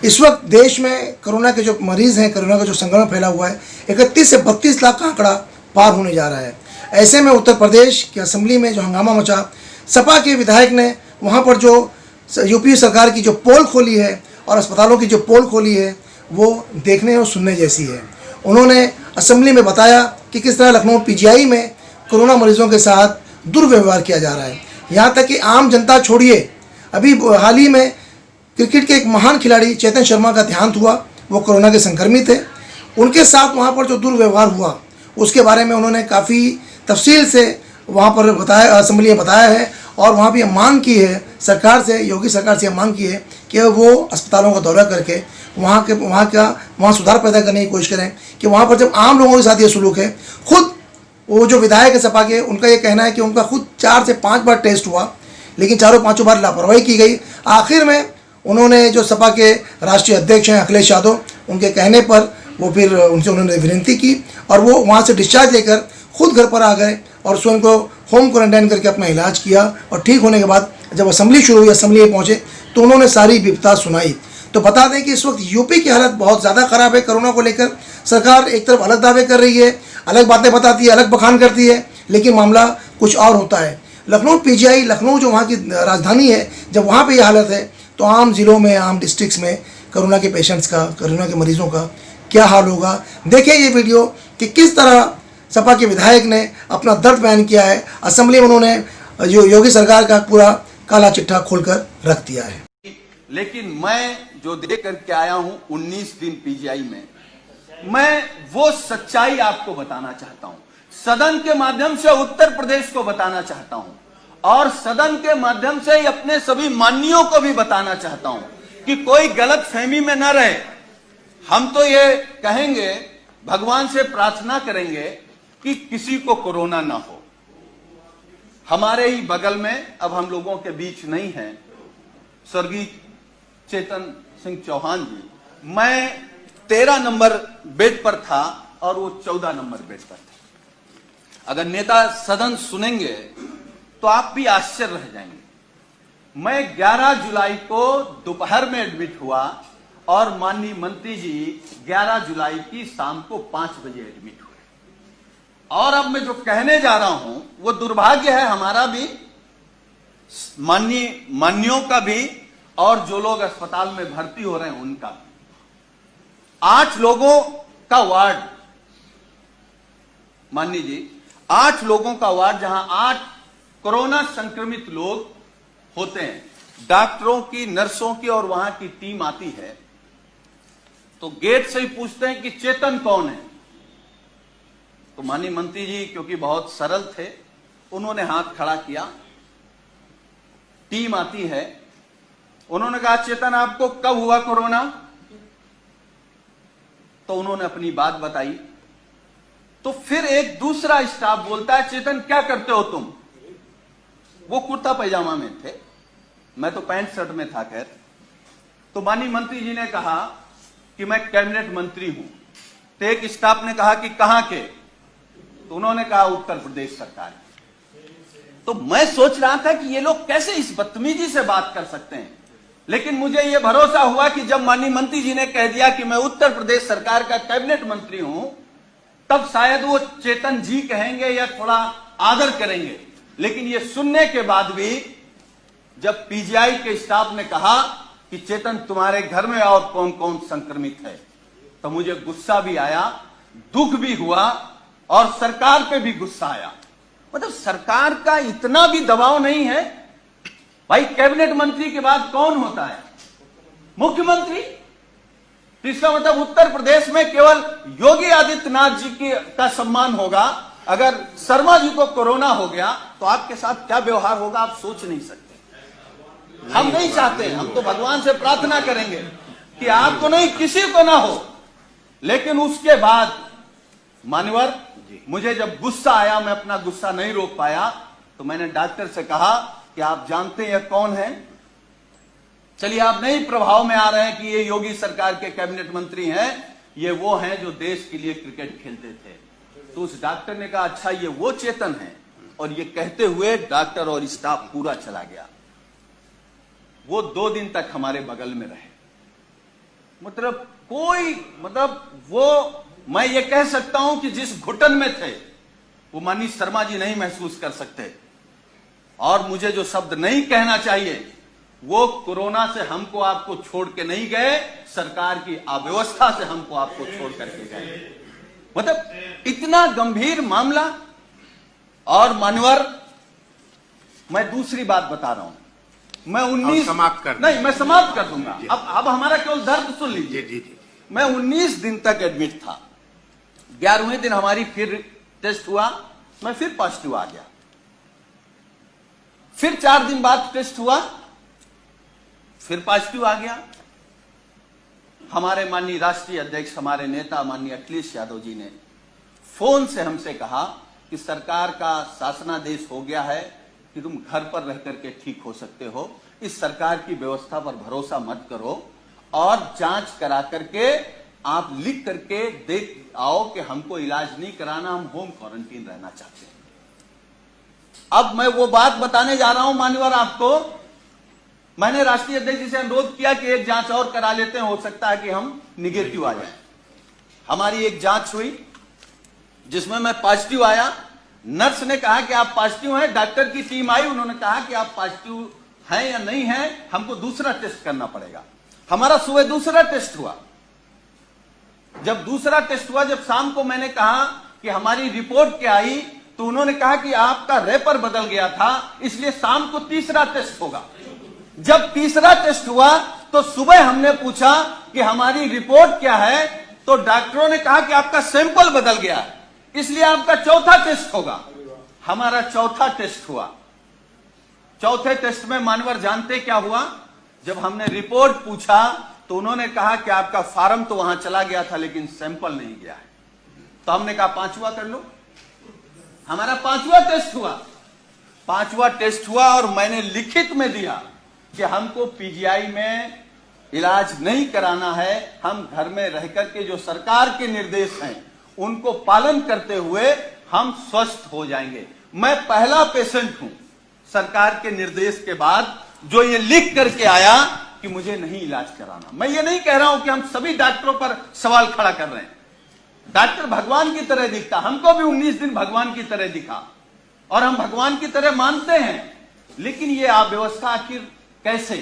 इस वक्त देश में कोरोना के जो मरीज़ हैं, कोरोना का जो संक्रमण फैला हुआ है, 31 से 32 लाख का आंकड़ा पार होने जा रहा है। ऐसे में उत्तर प्रदेश की असेंबली में जो हंगामा मचा, सपा के विधायक ने वहाँ पर जो यूपी सरकार की जो पोल खोली है और अस्पतालों की जो पोल खोली है, वो देखने और सुनने जैसी है। उन्होंने असेंबली में बताया कि किस तरह लखनऊ पीजीआई में कोरोना मरीजों के साथ दुर्व्यवहार किया जा रहा है। यहाँ तक कि आम जनता छोड़िए, अभी हाल ही में क्रिकेट के एक महान खिलाड़ी चेतन शर्मा का देहांत हुआ, वो कोरोना के संक्रमित थे। उनके साथ वहाँ पर जो दुर्व्यवहार हुआ उसके बारे में उन्होंने काफ़ी तफसील से वहाँ पर बताया, असेंबली में बताया है। और वहाँ भी मांग की है सरकार से, योगी सरकार से मांग की है कि वो अस्पतालों का दौरा करके वहाँ सुधार पैदा करने की कोशिश करें कि वहाँ पर जब आम लोगों के साथ ये सलूक है। खुद वो जो विधायक है सपा के, उनका ये कहना है कि उनका खुद 4 से 5 बार टेस्ट हुआ, लेकिन चारों पाँचों बार लापरवाही की गई। आखिर में उन्होंने जो सपा के राष्ट्रीय अध्यक्ष हैं अखिलेश यादव, उनके कहने पर वो फिर उनसे उन्होंने विनती की और वो वहाँ से डिस्चार्ज लेकर खुद घर पर आ गए और स्वयं को होम क्वारंटाइन करके अपना इलाज किया। और ठीक होने के बाद जब असेंबली शुरू हुई, असेंबली में पहुँचे तो उन्होंने सारी विपदा सुनाई। तो बता दें कि इस वक्त यूपी की हालत बहुत ज़्यादा ख़राब है। कोरोना को लेकर सरकार एक तरफ अलग दावे कर रही है, अलग बातें बताती है, अलग बखान करती है, लेकिन मामला कुछ और होता है। लखनऊ पीजीआई, लखनऊ जो वहाँ की राजधानी है, जब वहाँ पे ये हालत है तो आम ज़िलों में, आम डिस्ट्रिक्ट्स में कोरोना के पेशेंट्स का, कोरोना के मरीजों का क्या हाल होगा। देखिए ये वीडियो कि किस तरह सपा के विधायक ने अपना दर्द बयान किया है। असेंबली में उन्होंने जो योगी सरकार का पूरा काला चिट्ठा खोलकर रख दिया है। लेकिन मैं जो देख करके आया हूं 19 दिन पीजीआई में, मैं वो सच्चाई आपको बताना चाहता हूं, सदन के माध्यम से उत्तर प्रदेश को बताना चाहता हूं और सदन के माध्यम से अपने सभी माननीयों को भी बताना चाहता हूं कि कोई गलत फहमी में न रहे। हम तो ये कहेंगे, भगवान से प्रार्थना करेंगे कि किसी को कोरोना ना हो। हमारे ही बगल में, अब हम लोगों के बीच नहीं है, स्वर्गीय चेतन सिंह चौहान जी, मैं 13 नंबर बेड पर था और वो 14 नंबर बेड पर था। अगर नेता सदन सुनेंगे तो आप भी आश्चर्य रह जाएंगे। मैं 11 जुलाई को दोपहर में एडमिट हुआ और माननीय मंत्री जी 11 जुलाई की शाम को 5 बजे एडमिट हुए। और अब मैं जो कहने जा रहा हूं वो दुर्भाग्य है हमारा भी, माननीयों का भी, और जो लोग अस्पताल में भर्ती हो रहे हैं उनका भी। 8 लोगों का वार्ड, माननीय जी, 8 लोगों का वार्ड, जहां 8 कोरोना संक्रमित लोग होते हैं। डॉक्टरों की, नर्सों की और वहां की टीम आती है तो गेट से ही पूछते हैं कि चेतन कौन है। तो माननीय मंत्री जी क्योंकि बहुत सरल थे, उन्होंने हाथ खड़ा किया। टीम आती है, उन्होंने कहा चेतन आपको कब हुआ कोरोना? तो उन्होंने अपनी बात बताई। तो फिर एक दूसरा स्टाफ बोलता है चेतन क्या करते हो तुम? वो कुर्ता पैजामा में थे, मैं तो पैंट शर्ट में था। खैर, तो माननीय मंत्री जी ने कहा कि मैं कैबिनेट मंत्री हूं। तो एक स्टाफ ने कहा कि कहां के? तो उन्होंने कहा उत्तर प्रदेश सरकार। तो मैं सोच रहा था कि ये लोग कैसे इस बदतमीजी से बात कर सकते हैं, लेकिन मुझे यह भरोसा हुआ कि जब माननीय मंत्री जी ने कह दिया कि मैं उत्तर प्रदेश सरकार का कैबिनेट मंत्री हूं, तब शायद वो चेतन जी कहेंगे या थोड़ा आदर करेंगे। लेकिन ये सुनने के बाद भी जब पीजीआई के स्टाफ ने कहा कि चेतन तुम्हारे घर में और कौन कौन संक्रमित है, तो मुझे गुस्सा भी आया, दुख भी हुआ और सरकार पे भी गुस्सा आया। मतलब सरकार का इतना भी दबाव नहीं है भाई। कैबिनेट मंत्री के बाद कौन होता है? मुख्यमंत्री। तो इसका मतलब उत्तर प्रदेश में केवल योगी आदित्यनाथ जी का सम्मान होगा। अगर शर्मा जी को कोरोना हो गया तो आपके साथ क्या व्यवहार होगा आप सोच नहीं सकते। हम नहीं चाहते, हम तो भगवान से प्रार्थना करेंगे कि आपको नहीं, किसी को ना हो। लेकिन उसके बाद मान्यवर, मुझे जब गुस्सा आया, मैं अपना गुस्सा नहीं रोक पाया, तो मैंने डॉक्टर से कहा कि आप जानते हैं कौन है? चलिए आप नहीं प्रभाव में आ रहे हैं कि ये योगी सरकार के कैबिनेट मंत्री हैं, ये वो हैं जो देश के लिए क्रिकेट खेलते थे। तो उस डॉक्टर ने कहा अच्छा ये वो चेतन है, और ये कहते हुए डॉक्टर और स्टाफ पूरा चला गया। वो 2 दिन तक हमारे बगल में रहे। मतलब कोई, मतलब वो, मैं ये कह सकता हूं कि जिस घुटन में थे वो माननीय शर्मा जी नहीं महसूस कर सकते। और मुझे जो शब्द नहीं कहना चाहिए, वो कोरोना से हमको आपको छोड़ के नहीं गए, सरकार की अव्यवस्था से हमको आपको छोड़ करके गए। मतलब इतना गंभीर मामला। और मान्यवर, मैं दूसरी बात बता रहा हूं, मैं 19 समाप्त कर नहीं, मैं समाप्त कर दूंगा। अब हमारा केवल दर्द सुन लीजिए। जी। मैं 19 दिन तक एडमिट था। 11वें दिन हमारी फिर टेस्ट हुआ, मैं फिर पॉजिटिव आ गया। फिर 4 दिन बाद टेस्ट हुआ, फिर पॉजिटिव आ गया। हमारे माननीय राष्ट्रीय अध्यक्ष, हमारे नेता माननीय अखिलेश यादव जी ने फोन से हमसे कहा कि सरकार का शासनादेश हो गया है कि तुम घर पर रह करके ठीक हो सकते हो, इस सरकार की व्यवस्था पर भरोसा मत करो और जांच करा करके आप लिख करके देख आओ कि हमको इलाज नहीं कराना, हम होम क्वारंटीन रहना चाहते हैं। अब मैं वो बात बताने जा रहा हूं मान्यवर आपको। मैंने राष्ट्रीय अध्यक्ष जी से अनुरोध किया कि एक जांच और करा लेते हैं, हो सकता है कि हम निगेटिव आ जाए। हमारी एक जांच हुई जिसमें मैं पॉजिटिव आया। नर्स ने कहा कि आप पॉजिटिव हैं, डॉक्टर की टीम आई, उन्होंने कहा कि आप पॉजिटिव हैं या नहीं हैं, हमको दूसरा टेस्ट करना पड़ेगा। हमारा सुबह दूसरा टेस्ट हुआ। जब दूसरा टेस्ट हुआ, जब शाम को मैंने कहा कि हमारी रिपोर्ट क्या आई, तो उन्होंने कहा कि आपका रेपर बदल गया था, इसलिए शाम को तीसरा टेस्ट होगा। जब तीसरा टेस्ट हुआ तो सुबह हमने पूछा कि हमारी रिपोर्ट क्या है, तो डॉक्टरों ने कहा कि आपका सैंपल बदल गया है, इसलिए आपका चौथा टेस्ट होगा। हमारा चौथा टेस्ट हुआ। चौथे टेस्ट में मानवर जानते क्या हुआ? जब हमने रिपोर्ट पूछा तो उन्होंने कहा कि आपका फार्म तो वहां चला गया था लेकिन सैंपल नहीं गया है। तो हमने कहा पांचवा कर लो। हमारा पांचवा टेस्ट हुआ। पांचवा टेस्ट हुआ और मैंने लिखित में दिया कि हमको पीजीआई में इलाज नहीं कराना है, हम घर में रह करके जो सरकार के निर्देश हैं उनको पालन करते हुए हम स्वस्थ हो जाएंगे। मैं पहला पेशेंट हूं सरकार के निर्देश के बाद जो ये लिख करके आया कि मुझे नहीं इलाज कराना। मैं ये नहीं कह रहा हूं कि हम सभी डॉक्टरों पर सवाल खड़ा कर रहे हैं। डॉक्टर भगवान की तरह दिखता, हमको भी 19 दिन भगवान की तरह दिखा और हम भगवान की तरह मानते हैं, लेकिन ये अव्यवस्था आखिर कैसे?